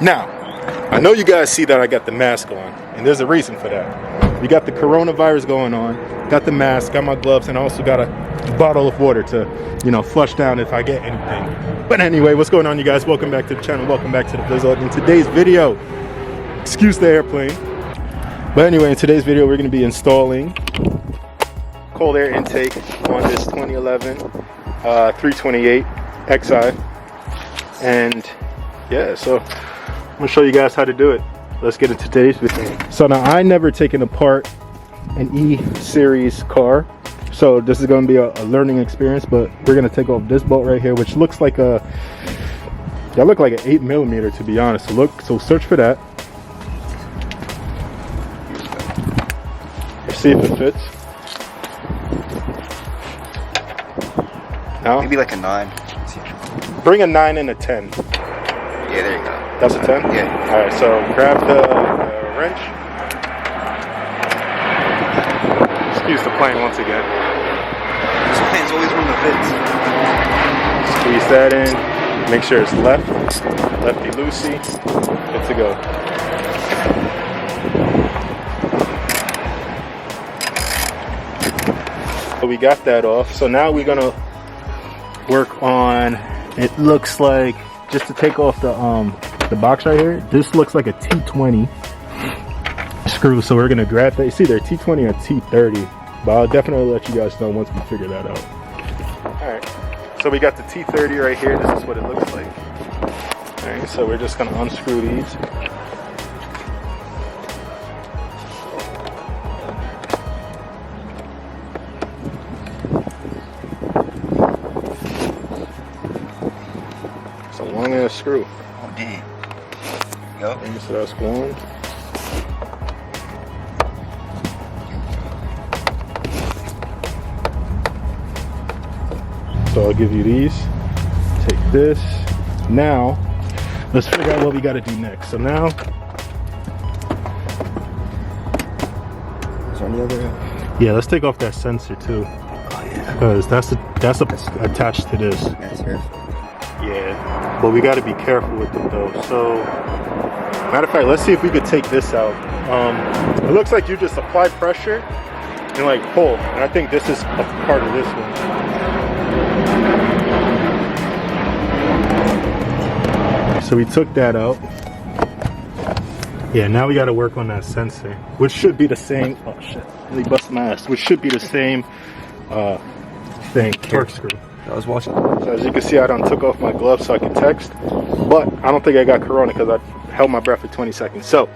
Now, I know you guys see that I got the mask on, and there's a reason for that. We got the coronavirus going on, got the mask, got my gloves, and I also got a bottle of water to, you know, flush down if I get anything. But anyway, what's going on, you guys? Welcome back to the channel. Welcome back to the Blizzard. In today's video, excuse the airplane. But anyway, in today's video, we're going to be installing cold air intake on this 2011 328 XI. And yeah, so I'm gonna show you guys how to do it. Let's get into today's video. So now, I never taken apart an E-Series car, so this is gonna be a learning experience. But we're gonna take off this bolt right here, which looks like that look like an 8mm, to be honest. So search for that. See if it fits. No? Maybe like a 9. Bring a 9 and a 10. Yeah, there you go. That's a 10? Yeah. Alright, so grab the wrench. Excuse the plane once again. This plane's always one of the fits. Squeeze that in. Make sure it's lefty-loosey. Good to go. So we got that off. So now we're gonna work on, it looks like, just to take off the box right here, this looks like a T20 screw. So we're gonna grab that. It's either a T20 or T30, but I'll definitely let you guys know once we figure that out. All right, so we got the T30 right here. This is what it looks like. All right, so we're just gonna unscrew these. It's a long ass screw. Oh damn. Yep. So that's one. So I'll give you these. Take this. Now, let's figure out what we got to do next. So now, Is there any other? yeah, let's take off that sensor too, Oh yeah. because that's attached to this. That's here. Yeah, but we got to be careful with it though. So, matter of fact, let's see if we could take this out. It looks like you just apply pressure and like pull, and I think this is a part of this one. So we took that out. Yeah, now we got to work on that sensor, which should be the same. Oh shit! Really bust my ass. Which should be the same thing. Corkscrew. I was watching. So as you can see, I done took off my gloves so I can text, but I don't think I got corona because I held my breath for 20 seconds. So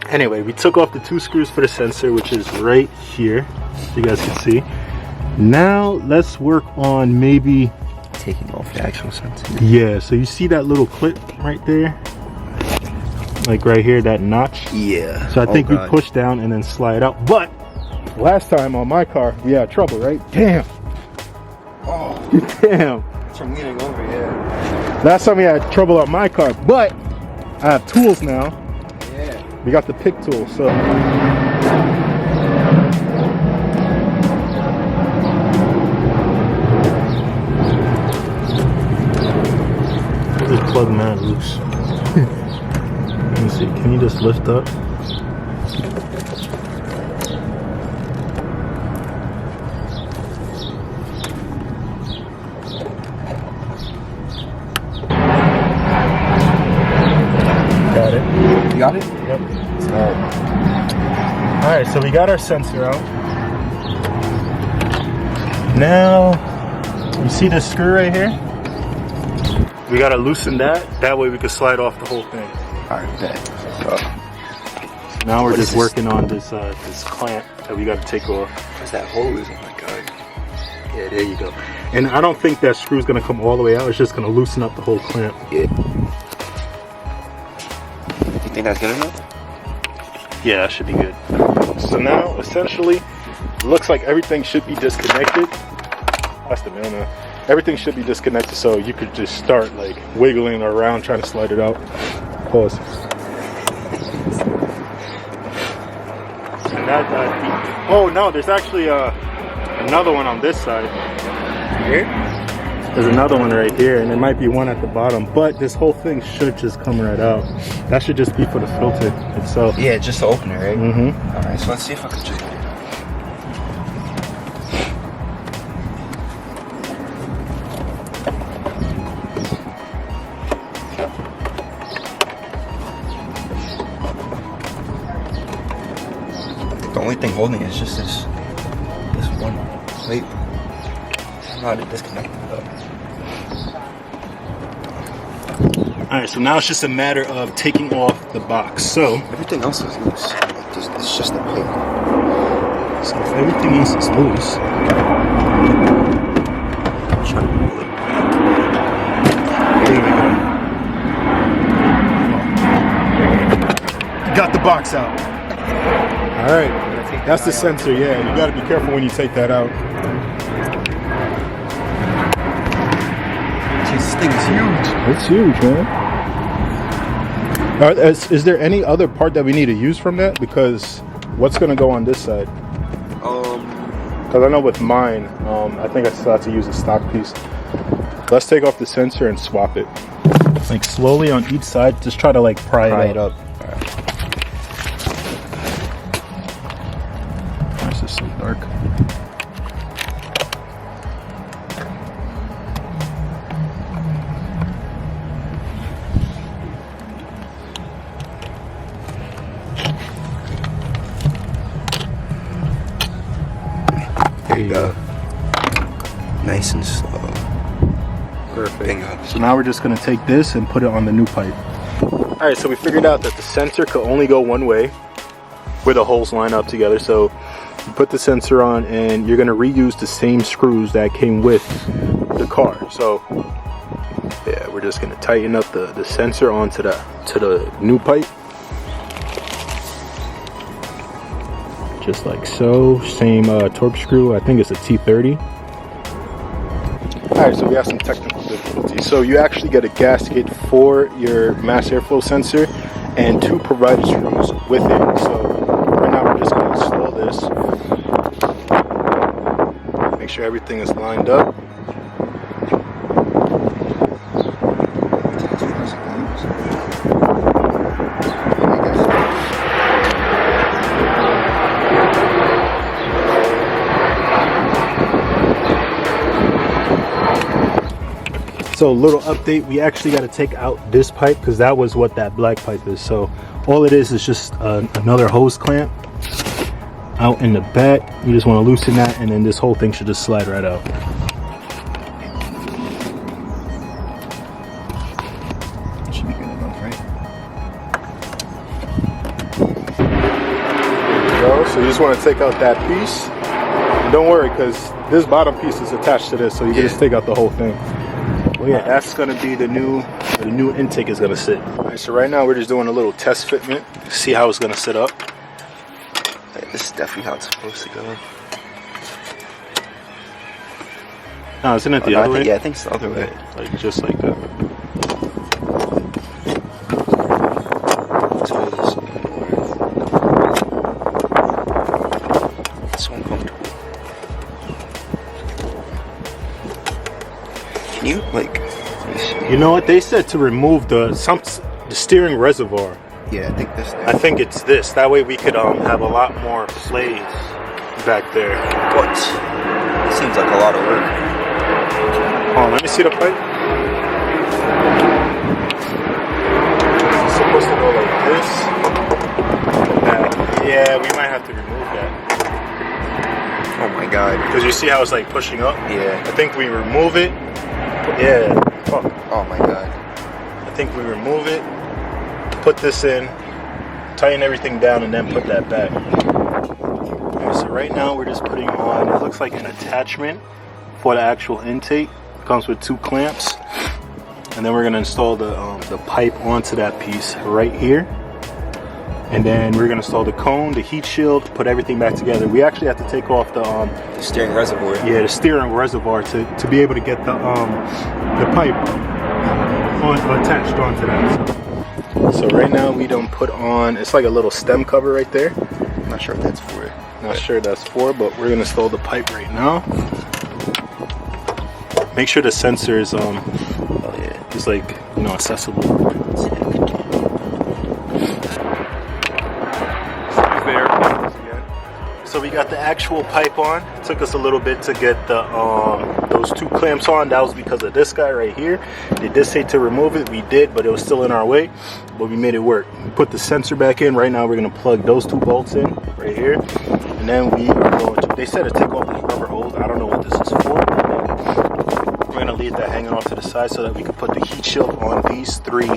anyway, we took off the 2 screws for the sensor, which is right here, so you guys can see. Now let's work on maybe Taking off the actual sensor. yeah. So you see that little clip right there, like right here, that notch. Yeah. So I think we push down and then slide out. But last time on my car, we had trouble, right? Damn. Oh. Damn. It's from leaning over, yeah. Last time we had trouble on my car, but I have tools now. Yeah. We got the pick tool, so. Just plug that loose. Let me see, can you just lift up? Got it. You got it? Yep. Alright, so we got our sensor out. Now, you see this screw right here? We gotta loosen that. That way we can slide off the whole thing. Alright, bet. So now we're just working on this this clamp that we gotta take off. What's that hose? Oh my god. Yeah, there you go. And I don't think that screw's gonna come all the way out. It's just gonna loosen up the whole clamp. Yeah. You think that's good enough? Yeah, that should be good. So now, essentially, it looks like everything should be disconnected. That's the mail now. Everything should be disconnected, so you could just start like wiggling around trying to slide it out. Pause. And oh no, there's actually another one on this side. Here? There's another one right here, and there might be one at the bottom, but this whole thing should just come right out. That should just be for the filter itself. Yeah, just to open it, right? Mm-hmm. All right, so let's see if I can just get it. The only thing holding it is just this one plate. I'm not disconnected though. All right, so now it's just a matter of taking off the box. So Everything else is loose. Like it's just a plate. if everything else is loose, I'm trying to pull it. there we go. Got the box out. All right, that's the sensor. Yeah, you got to be careful when you take that out. This thing is huge. It's huge, man. Is there any other part that we need to use from that? Because what's going to go on this side? Because I know with mine, I think I still have to use a stock piece. Let's take off the sensor and swap it. Like slowly on each side, just try to like pry it up. This is so dark. There you go. Nice and slow. Perfect. Bingo. So now we're just going to take this and put it on the new pipe. All right, so we figured out that the sensor could only go one way where the holes line up together. So you put the sensor on and you're going to reuse the same screws that came with the car. So yeah, we're just going to tighten up the sensor onto the new pipe. Just like so. Same torque screw. I think it's a T30. Alright, so we have some technical difficulties. So you actually get a gasket for your mass airflow sensor and two provided screws with it. So right now we're just going to install this. Make sure everything is lined up. So a little update, we actually got to take out this pipe because that was what that black pipe is. So all it is just another hose clamp out in the back. You just want to loosen that and then this whole thing should just slide right out. Should be good enough, right? There you go. So you just want to take out that piece. And don't worry because this bottom piece is attached to this, so you can just take out the whole thing. Well, yeah, that's gonna be the new intake is gonna sit. All right, so right now we're just doing a little test fitment, see how it's gonna sit up. This is definitely how it's supposed to go. No, isn't it the other way? Yeah, I think it's the other way. Like just like that. Let's hold this a little more. It's so uncomfortable. Can you like? You know what they said to remove the steering reservoir. Yeah, I think this thing. I think it's this. That way we could have a lot more plays back there. What? It seems like a lot of work. Hold on, let me see the pipe. It's supposed to go like this. That. Yeah, we might have to remove that. Oh my god. Because you see how it's like pushing up? Yeah. I think we remove it. Yeah. Fuck. Oh my god. I think we remove it, put this in, tighten everything down, and then put that back. Okay, so right now we're just putting on, it looks like an attachment for the actual intake. It comes with two clamps. And then we're going to install the pipe onto that piece right here. And then we're going to install the cone, the heat shield, put everything back together. We actually have to take off the steering reservoir. Yeah, the steering reservoir to be able to get the pipe attached onto that. So right now we don't put on, it's like a little stem cover right there. I'm not sure what that's for. Not sure that's for, but we're gonna install the pipe right now. Make sure the sensor is Oh yeah. is like, you know, accessible. So we got the actual pipe on. It took us a little bit to get the those two clamps on. That was because of this guy right here. They did say to remove it. We did, but it was still in our way. But we made it work. We put the sensor back in. Right now we're gonna plug those two bolts in right here, and then we are going to. They said to take off these rubber hose. I don't know what this is for. We're gonna leave that hanging off to the side so that we can put the heat shield on these three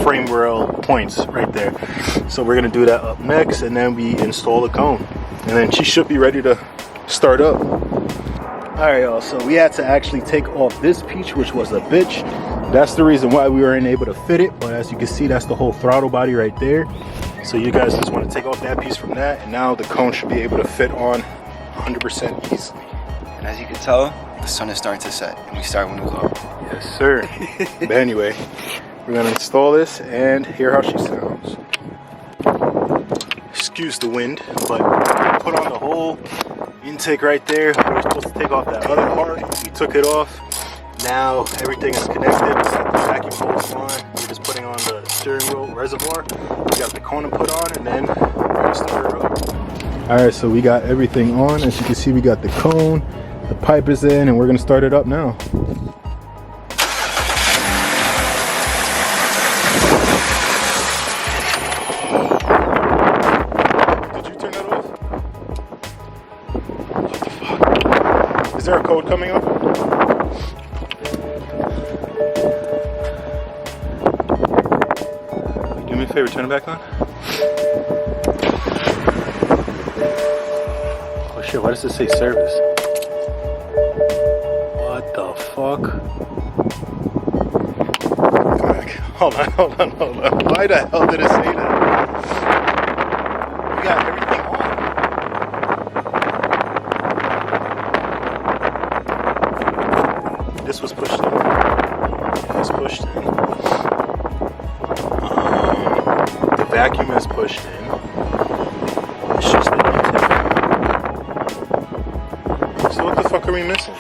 frame rail points right there. So we're gonna do that up next, and then we install the cone, and then she should be ready to start up. All right, y'all, so we had to actually take off this piece, which was a bitch. That's the reason why we weren't able to fit it, but as you can see, that's the whole throttle body right there. So you guys just want to take off that piece from that, and now the cone should be able to fit on 100% easily. And as you can tell, the sun is starting to set, and we start when we go. Yes, sir. But anyway, we're gonna install this and hear how she sounds. Excuse the wind, but put on the whole intake right there. We were supposed to take off that other part. We took it off. Now everything is connected. We set the vacuum hose on. We're just putting on the steering wheel reservoir. We got the cone put on, and then we're gonna start her up. All right, so we got everything on. As you can see, we got the cone, the pipe is in, and we're gonna start it up now. Is there a code coming up? Do me a favor, turn it back on. Oh shit, why does it say service? What the fuck? Come back. Hold on. Why the hell did it say that? We got everything on. This was pushed in. This pushed in. The vacuum is pushed in. It's just the intake. So what the fuck are we missing?